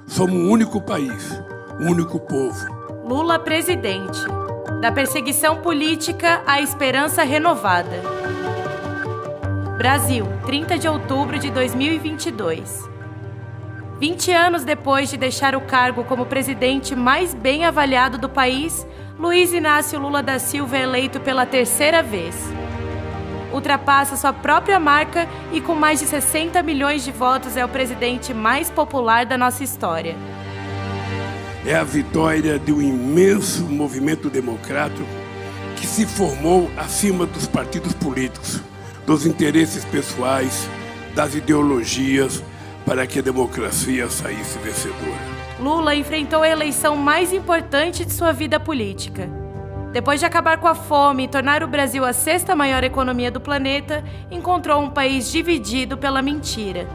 Somos um único país, um único povo. Lula presidente. Da perseguição política à esperança renovada. Brasil, 30 de outubro de 2022. 20 anos depois de deixar o cargo como presidente mais bem avaliado do país, Luiz Inácio Lula da Silva é eleito pela terceira vez. Ultrapassa sua própria marca e com mais de 60 milhões de votos é o presidente mais popular da nossa história. É a vitória de um imenso movimento democrático que se formou acima dos partidos políticos, dos interesses pessoais, das ideologias, para que a democracia saísse vencedora. Lula enfrentou a eleição mais importante de sua vida política. Depois de acabar com a fome e tornar o Brasil a sexta maior economia do planeta, encontrou um país dividido pela mentira.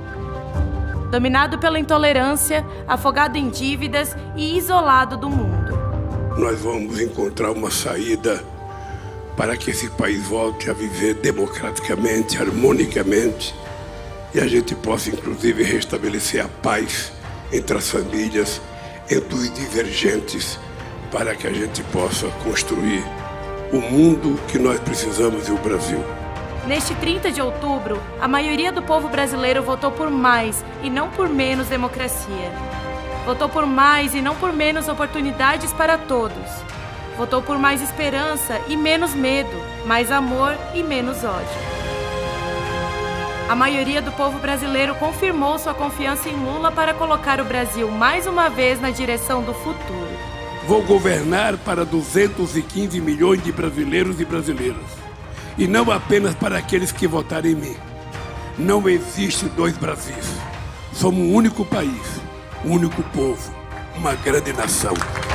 Dominado pela intolerância, afogado em dívidas e isolado do mundo. Nós vamos encontrar uma saída para que esse país volte a viver democraticamente, harmonicamente, e a gente possa, inclusive, restabelecer a paz entre as famílias, entre os divergentes, para que a gente possa construir o mundo que nós precisamos e o Brasil. Neste 30 de outubro, a maioria do povo brasileiro votou por mais e não por menos democracia. Votou por mais e não por menos oportunidades para todos. Votou por mais esperança e menos medo, mais amor e menos ódio. A maioria do povo brasileiro confirmou sua confiança em Lula para colocar o Brasil mais uma vez na direção do futuro. Vou governar para 215 milhões de brasileiros e brasileiras. E não apenas para aqueles que votaram em mim. Não existe dois Brasis. Somos um único país, um único povo, uma grande nação. –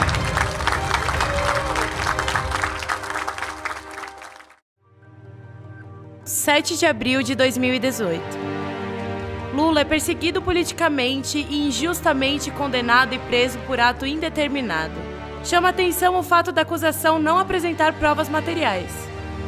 7 de abril de 2018. Lula é perseguido politicamente e injustamente condenado e preso por ato indeterminado. Chama atenção o fato da acusação não apresentar provas materiais.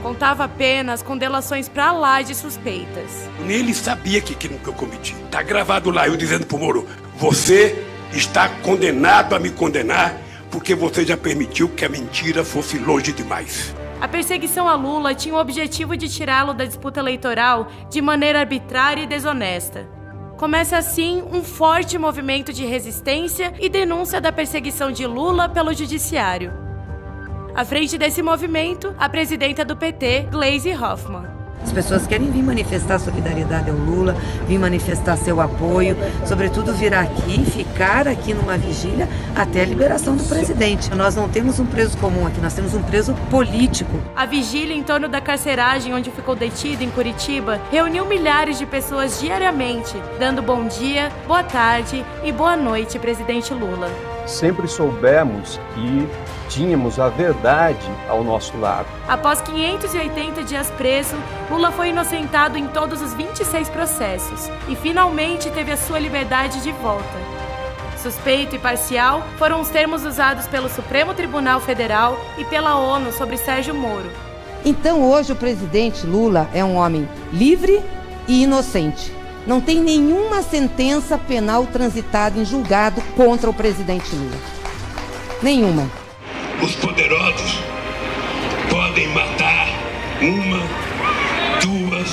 Contava apenas com delações pra lá de suspeitas. Nem ele sabia que aquilo que eu cometi. Tá gravado lá, eu dizendo pro Moro: você está condenado a me condenar porque você já permitiu que a mentira fosse longe demais. A perseguição a Lula tinha o objetivo de tirá-lo da disputa eleitoral de maneira arbitrária e desonesta. Começa assim um forte movimento de resistência e denúncia da perseguição de Lula pelo judiciário. À frente desse movimento, a presidenta do PT, Gleisi Hoffmann. As pessoas querem vir manifestar solidariedade ao Lula, vir manifestar seu apoio, sobretudo vir aqui, ficar aqui numa vigília até a liberação do presidente. Nós não temos um preso comum aqui, nós temos um preso político. A vigília em torno da carceragem onde ficou detido em Curitiba reuniu milhares de pessoas diariamente, dando bom dia, boa tarde e boa noite, presidente Lula. Sempre soubemos que tínhamos a verdade ao nosso lado. Após 580 dias preso, Lula foi inocentado em todos os 26 processos e finalmente teve a sua liberdade de volta. Suspeito e parcial foram os termos usados pelo Supremo Tribunal Federal e pela ONU sobre Sérgio Moro. Então hoje o presidente Lula é um homem livre e inocente. Não tem nenhuma sentença penal transitada em julgado contra o presidente Lula. Nenhuma. Os poderosos podem matar uma, duas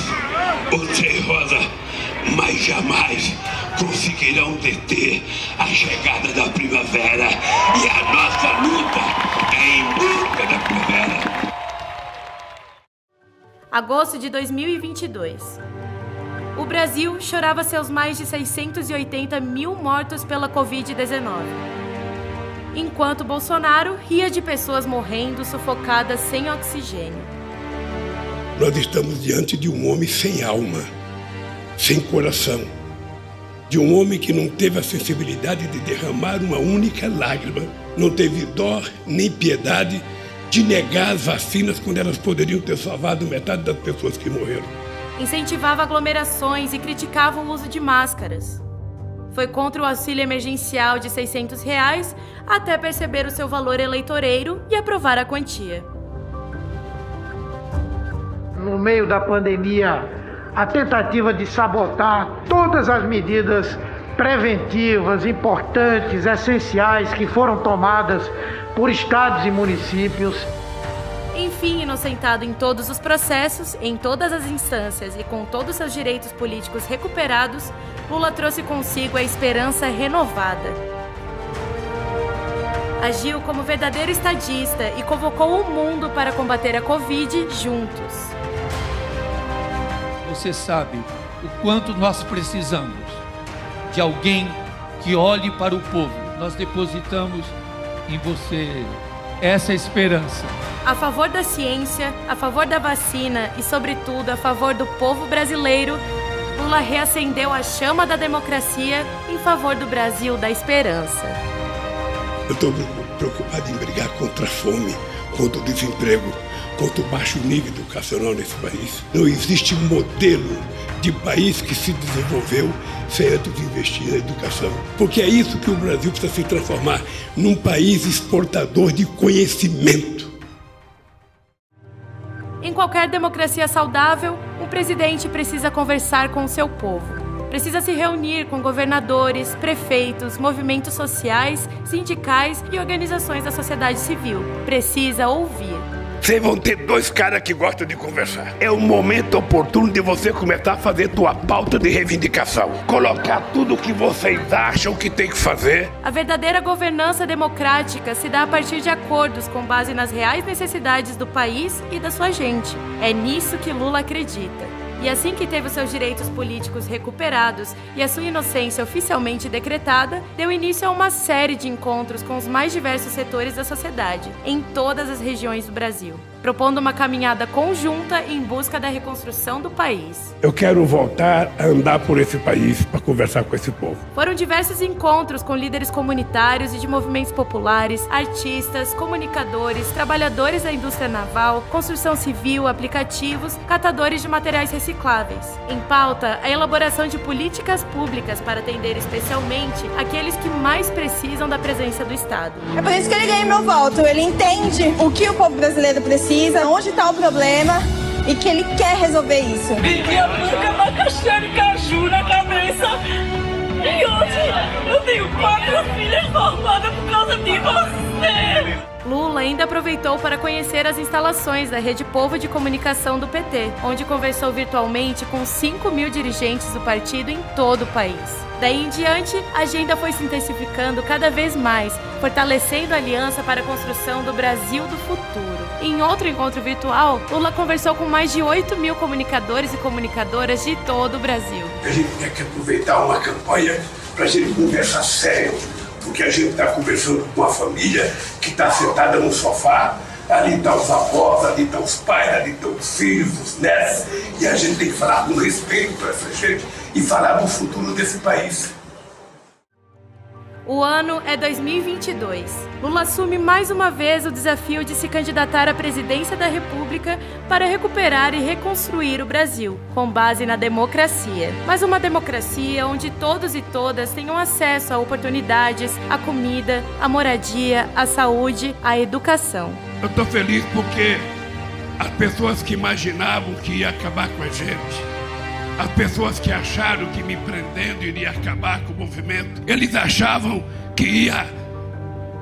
ou três rosas, mas jamais conseguirão deter a chegada da primavera. E a nossa luta é em busca da primavera. Agosto de 2022. O Brasil chorava seus mais de 680 mil mortos pela Covid-19. Enquanto Bolsonaro ria de pessoas morrendo sufocadas sem oxigênio. Nós estamos diante de um homem sem alma, sem coração. De um homem que não teve a sensibilidade de derramar uma única lágrima. Não teve dó nem piedade de negar as vacinas quando elas poderiam ter salvado metade das pessoas que morreram. Incentivava aglomerações e criticava o uso de máscaras. Foi contra o auxílio emergencial de R$600 até perceber o seu valor eleitoreiro e aprovar a quantia. No meio da pandemia, a tentativa de sabotar todas as medidas preventivas, importantes, essenciais que foram tomadas por estados e municípios. Enfim, inocentado em todos os processos, em todas as instâncias e com todos seus direitos políticos recuperados, Lula trouxe consigo a esperança renovada. Agiu como verdadeiro estadista e convocou o mundo para combater a Covid juntos. Você sabe o quanto nós precisamos de alguém que olhe para o povo. Nós depositamos em você essa esperança. A favor da ciência, a favor da vacina e, sobretudo, a favor do povo brasileiro, Lula reacendeu a chama da democracia em favor do Brasil da esperança. Eu estou preocupado em brigar contra a fome, contra o desemprego, contra o baixo nível educacional nesse país. Não existe modelo de país que se desenvolveu sem antes investir na educação. Porque é isso que o Brasil precisa se transformar, num país exportador de conhecimento. Em qualquer democracia saudável, um presidente precisa conversar com o seu povo. Precisa se reunir com governadores, prefeitos, movimentos sociais, sindicais e organizações da sociedade civil. Precisa ouvir. Vocês vão ter dois caras que gostam de conversar. É o momento oportuno de você começar a fazer tua pauta de reivindicação. Colocar tudo o que vocês acham que tem que fazer. A verdadeira governança democrática se dá a partir de acordos com base nas reais necessidades do país e da sua gente. É nisso que Lula acredita. E assim que teve os seus direitos políticos recuperados e a sua inocência oficialmente decretada, deu início a uma série de encontros com os mais diversos setores da sociedade, em todas as regiões do Brasil, propondo uma caminhada conjunta em busca da reconstrução do país. Eu quero voltar a andar por esse país para conversar com esse povo. Foram diversos encontros com líderes comunitários e de movimentos populares, artistas, comunicadores, trabalhadores da indústria naval, construção civil, aplicativos, catadores de materiais recicláveis. Em pauta, a elaboração de políticas públicas para atender especialmente aqueles que mais precisam da presença do Estado. É por isso que ele ganha meu voto. Ele entende o que o povo brasileiro precisa, onde está o problema e que ele quer resolver isso. Vendia muita abacaxi de caju na cabeça. E hoje eu tenho 4 filhas formadas por causa de você. Lula ainda aproveitou para conhecer as instalações da Rede Povo de Comunicação do PT, onde conversou virtualmente com 5.000 dirigentes do partido em todo o país. Daí em diante, a agenda foi se intensificando cada vez mais, fortalecendo a aliança para a construção do Brasil do futuro. Em outro encontro virtual, Lula conversou com mais de 8.000 comunicadores e comunicadoras de todo o Brasil. A gente tem que aproveitar uma campanha para a gente conversar sério. Porque a gente está conversando com uma família que está sentada no sofá, ali estão os avós, ali estão os pais, ali estão os filhos, os netos, e a gente tem que falar com respeito para essa gente e falar do futuro desse país. O ano é 2022. Lula assume mais uma vez o desafio de se candidatar à presidência da República para recuperar e reconstruir o Brasil, com base na democracia. Mas uma democracia onde todos e todas tenham acesso a oportunidades, à comida, à moradia, à saúde, à educação. Eu estou feliz porque as pessoas que imaginavam que ia acabar com a gente, as pessoas que acharam que me prendendo iria acabar com o movimento, eles achavam que ia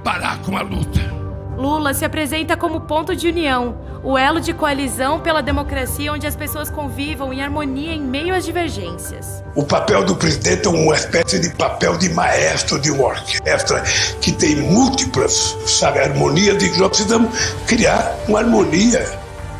parar com a luta. Lula se apresenta como ponto de união, o elo de coalizão pela democracia onde as pessoas convivam em harmonia em meio às divergências. O papel do presidente é uma espécie de papel de maestro de uma orquestra que tem múltiplas, harmonias, e nós precisamos criar uma harmonia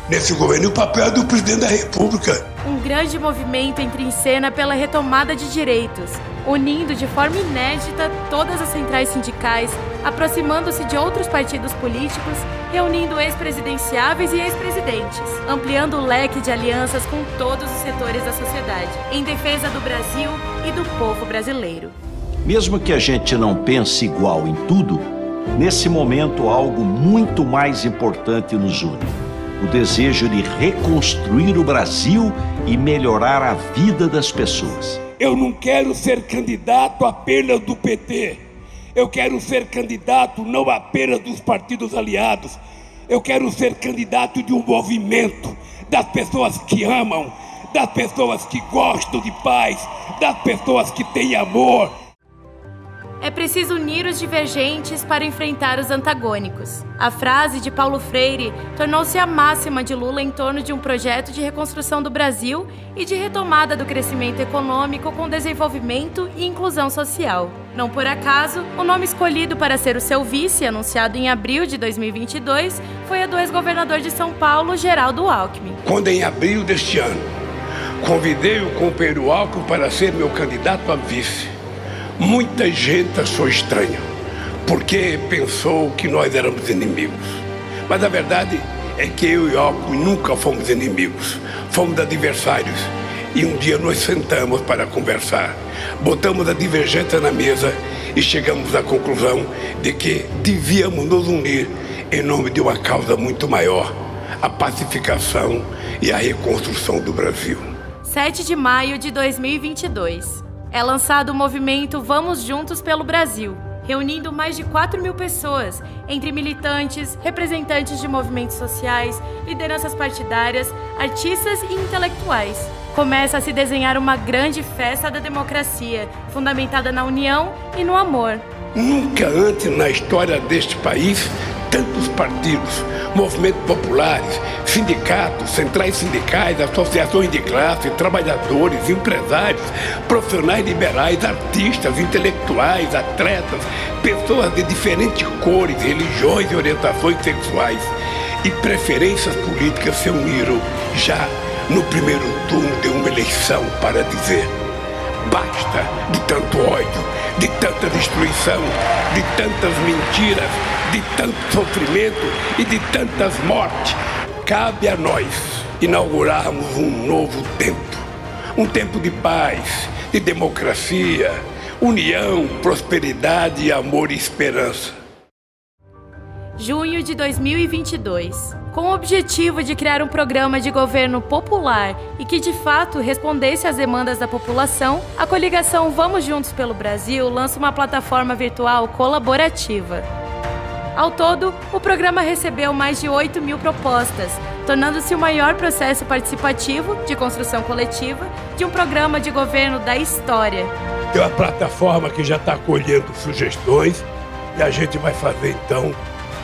nesse governo. E o papel do presidente da República. Um grande movimento entra em cena pela retomada de direitos, unindo de forma inédita todas as centrais sindicais, aproximando-se de outros partidos políticos, reunindo ex-presidenciáveis e ex-presidentes, ampliando o leque de alianças com todos os setores da sociedade, em defesa do Brasil e do povo brasileiro. Mesmo que a gente não pense igual em tudo, nesse momento algo muito mais importante nos une: o desejo de reconstruir o Brasil e melhorar a vida das pessoas. Eu não quero ser candidato apenas do PT. Eu quero ser candidato não apenas dos partidos aliados. Eu quero ser candidato de um movimento, das pessoas que amam, das pessoas que gostam de paz, das pessoas que têm amor, É preciso unir os divergentes para enfrentar os antagônicos. A frase de Paulo Freire tornou-se a máxima de Lula em torno de um projeto de reconstrução do Brasil e de retomada do crescimento econômico com desenvolvimento e inclusão social. Não por acaso, o nome escolhido para ser o seu vice, anunciado em abril de 2022, foi a do ex-governador de São Paulo, Geraldo Alckmin. Quando em abril deste ano, convidei o companheiro Alckmin para ser meu candidato a vice, muita gente achou estranho, porque pensou que nós éramos inimigos. Mas a verdade é que eu e Alckmin nunca fomos inimigos, fomos adversários. E um dia nós sentamos para conversar, botamos a divergência na mesa e chegamos à conclusão de que devíamos nos unir em nome de uma causa muito maior, a pacificação e a reconstrução do Brasil. 7 de maio de 2022. É lançado o movimento Vamos Juntos pelo Brasil, reunindo mais de 4.000 pessoas, entre militantes, representantes de movimentos sociais, lideranças partidárias, artistas e intelectuais. Começa a se desenhar uma grande festa da democracia, fundamentada na união e no amor. Nunca antes na história deste país, tantos partidos, movimentos populares, sindicatos, centrais sindicais, associações de classe, trabalhadores, empresários, profissionais liberais, artistas, intelectuais, atletas, pessoas de diferentes cores, religiões e orientações sexuais e preferências políticas se uniram já no primeiro turno de uma eleição para dizer: basta de tanto ódio, de tanta destruição, de tantas mentiras, de tanto sofrimento e de tantas mortes. Cabe a nós inaugurarmos um novo tempo. Um tempo de paz, de democracia, união, prosperidade, amor e esperança. Junho de 2022. Com o objetivo de criar um programa de governo popular e que de fato respondesse às demandas da população, a coligação Vamos Juntos pelo Brasil lança uma plataforma virtual colaborativa. Ao todo, o programa recebeu mais de 8.000 propostas, tornando-se o maior processo participativo de construção coletiva de um programa de governo da história. É uma plataforma que já está colhendo sugestões e a gente vai fazer então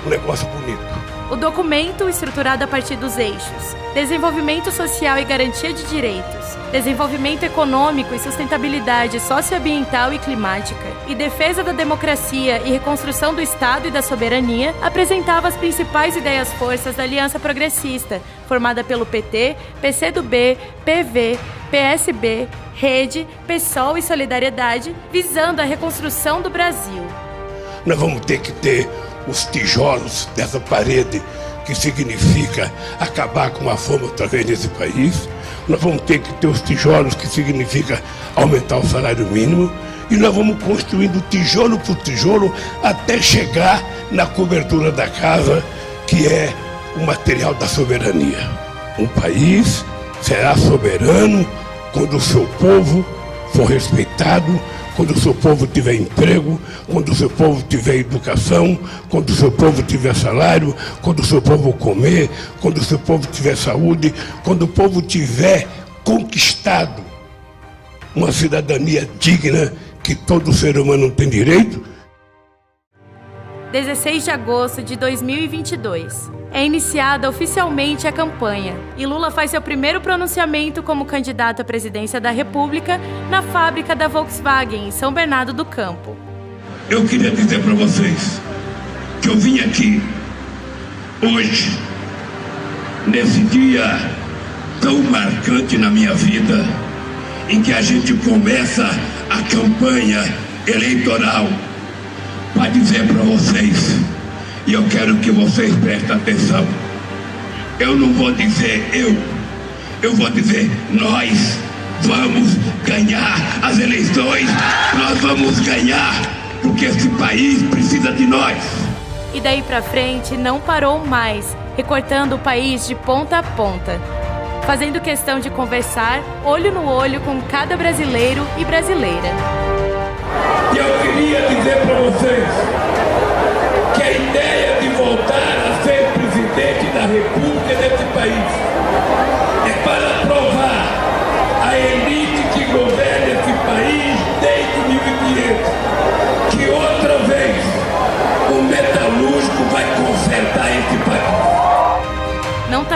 um negócio bonito. O documento, estruturado a partir dos eixos: desenvolvimento social e garantia de direitos, desenvolvimento econômico e sustentabilidade socioambiental e climática, e defesa da democracia e reconstrução do Estado e da soberania, apresentava as principais ideias-forças da Aliança Progressista, formada pelo PT, PCdoB, PV, PSB, Rede, PSOL e Solidariedade, visando a reconstrução do Brasil. Nós vamos ter que ter os tijolos dessa parede, que significa acabar com a fome outra vez nesse país. Nós vamos ter que ter os tijolos, que significa aumentar o salário mínimo. E nós vamos construindo tijolo por tijolo até chegar na cobertura da casa, que é o material da soberania. Um país será soberano quando o seu povo for respeitado, quando o seu povo tiver emprego, quando o seu povo tiver educação, quando o seu povo tiver salário, quando o seu povo comer, quando o seu povo tiver saúde, quando o povo tiver conquistado uma cidadania digna que todo ser humano tem direito. 16 de agosto de 2022. É iniciada oficialmente a campanha e Lula faz seu primeiro pronunciamento como candidato à presidência da República na fábrica da Volkswagen, em São Bernardo do Campo. Eu queria dizer para vocês que eu vim aqui hoje, nesse dia tão marcante na minha vida, em que a gente começa a campanha eleitoral, para dizer para vocês, e eu quero que vocês prestem atenção, eu não vou dizer eu vou dizer nós vamos ganhar as eleições, nós vamos ganhar, porque esse país precisa de nós. E daí pra frente não parou mais, recortando o país de ponta a ponta, fazendo questão de conversar olho no olho com cada brasileiro e brasileira. E eu queria dizer para vocês que a ideia de voltar a ser presidente da República desse país é para provar à elite que governa esse país desde 1500 que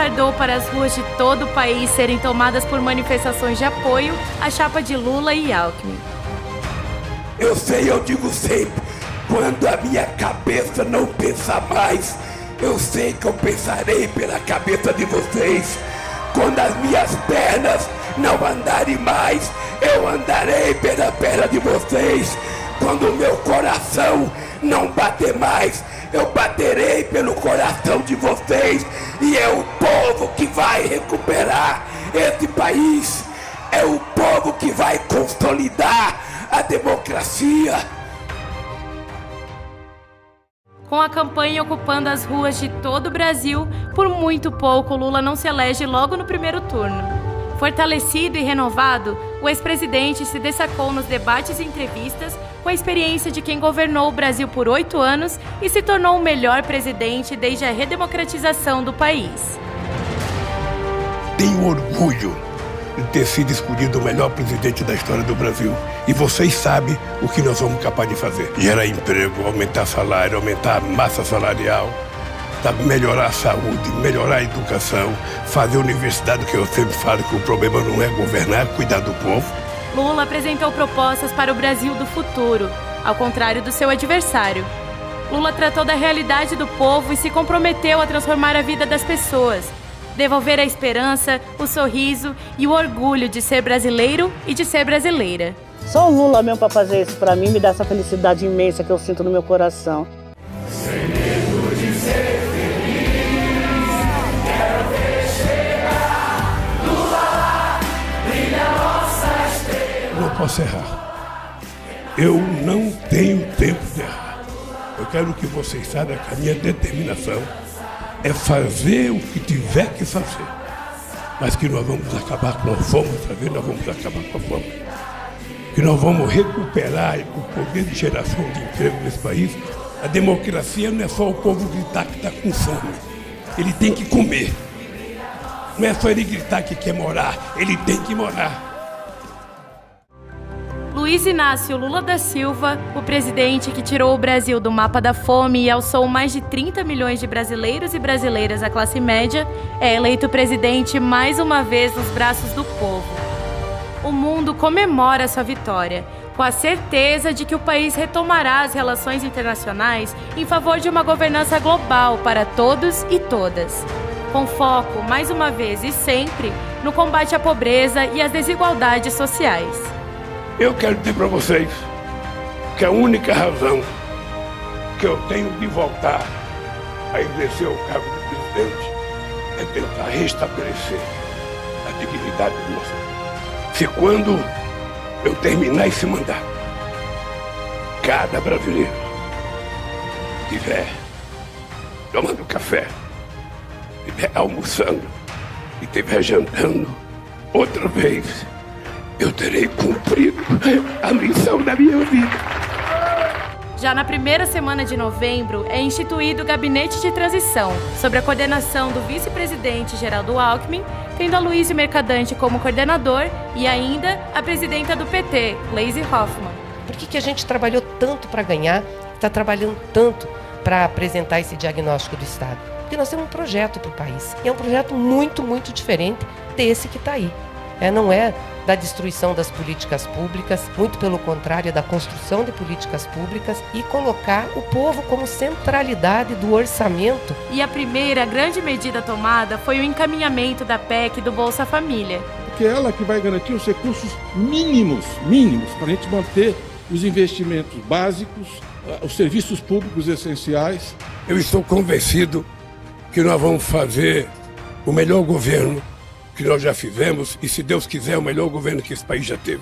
aguardou para as ruas de todo o país serem tomadas por manifestações de apoio à chapa de Lula e Alckmin. Eu sei, eu digo sempre, quando a minha cabeça não pensar mais, eu sei que eu pensarei pela cabeça de vocês. Quando as minhas pernas não andarem mais, eu andarei pela perna de vocês. Quando o meu coração não bater mais, eu baterei pelo coração de vocês. E é o povo que vai recuperar esse país. É o povo que vai consolidar a democracia. Com a campanha ocupando as ruas de todo o Brasil, por muito pouco Lula não se elege logo no primeiro turno. Fortalecido e renovado, o ex-presidente se destacou nos debates e entrevistas com a experiência de quem governou o Brasil por 8 anos e se tornou o melhor presidente desde a redemocratização do país. Tenho orgulho de ter sido escolhido o melhor presidente da história do Brasil. E vocês sabem o que nós somos capazes de fazer. Gerar emprego, aumentar salário, aumentar a massa salarial, melhorar a saúde, melhorar a educação, fazer a universidade, que eu sempre falo que o problema não é governar, é cuidar do povo. Lula apresentou propostas para o Brasil do futuro, ao contrário do seu adversário. Lula tratou da realidade do povo e se comprometeu a transformar a vida das pessoas, devolver a esperança, o sorriso e o orgulho de ser brasileiro e de ser brasileira. Só o Lula mesmo para fazer isso para mim me dá essa felicidade imensa que eu sinto no meu coração. Sem medo de ser feliz, quero ver chegar, Lula, brilha nossa estrela. Não posso errar. Eu não tenho tempo de errar. Eu quero que vocês saibam que a minha determinação é fazer o que tiver que fazer. Mas que nós vamos acabar, nós vamos acabar com a fome. Que nós vamos recuperar o poder de geração de emprego nesse país. A democracia não é só o povo gritar que está com fome. Ele tem que comer. Não é só ele gritar que quer morar, ele tem que morar. Luiz Inácio Lula da Silva, o presidente que tirou o Brasil do mapa da fome e alçou mais de 30 milhões de brasileiros e brasileiras da classe média, é eleito presidente mais uma vez nos braços do povo. O mundo comemora sua vitória, com a certeza de que o país retomará as relações internacionais em favor de uma governança global para todos e todas, com foco, mais uma vez e sempre, no combate à pobreza e às desigualdades sociais. Eu quero dizer para vocês que a única razão que eu tenho de voltar a exercer o cargo de presidente é tentar restabelecer a dignidade do nosso país. Se quando eu terminar esse mandato, cada brasileiro estiver tomando café, estiver almoçando e estiver jantando outra vez, eu terei cumprido a missão da minha vida. Já na primeira semana de novembro, é instituído o Gabinete de Transição, sob a coordenação do vice-presidente Geraldo Alckmin, tendo Aloysio Mercadante como coordenador e ainda a presidenta do PT, Gleisi Hoffmann. Por que a gente trabalhou tanto para ganhar, está trabalhando tanto para apresentar esse diagnóstico do Estado? Porque nós temos um projeto para o país, e é um projeto muito, muito diferente desse que está aí. Não é da destruição das políticas públicas, muito pelo contrário, é da construção de políticas públicas e colocar o povo como centralidade do orçamento. E a primeira grande medida tomada foi o encaminhamento da PEC do Bolsa Família. Porque é ela que vai garantir os recursos mínimos para a gente manter os investimentos básicos, os serviços públicos essenciais. Eu estou convencido que nós vamos fazer o melhor governo que nós já fizemos e, se Deus quiser, o melhor governo que esse país já teve.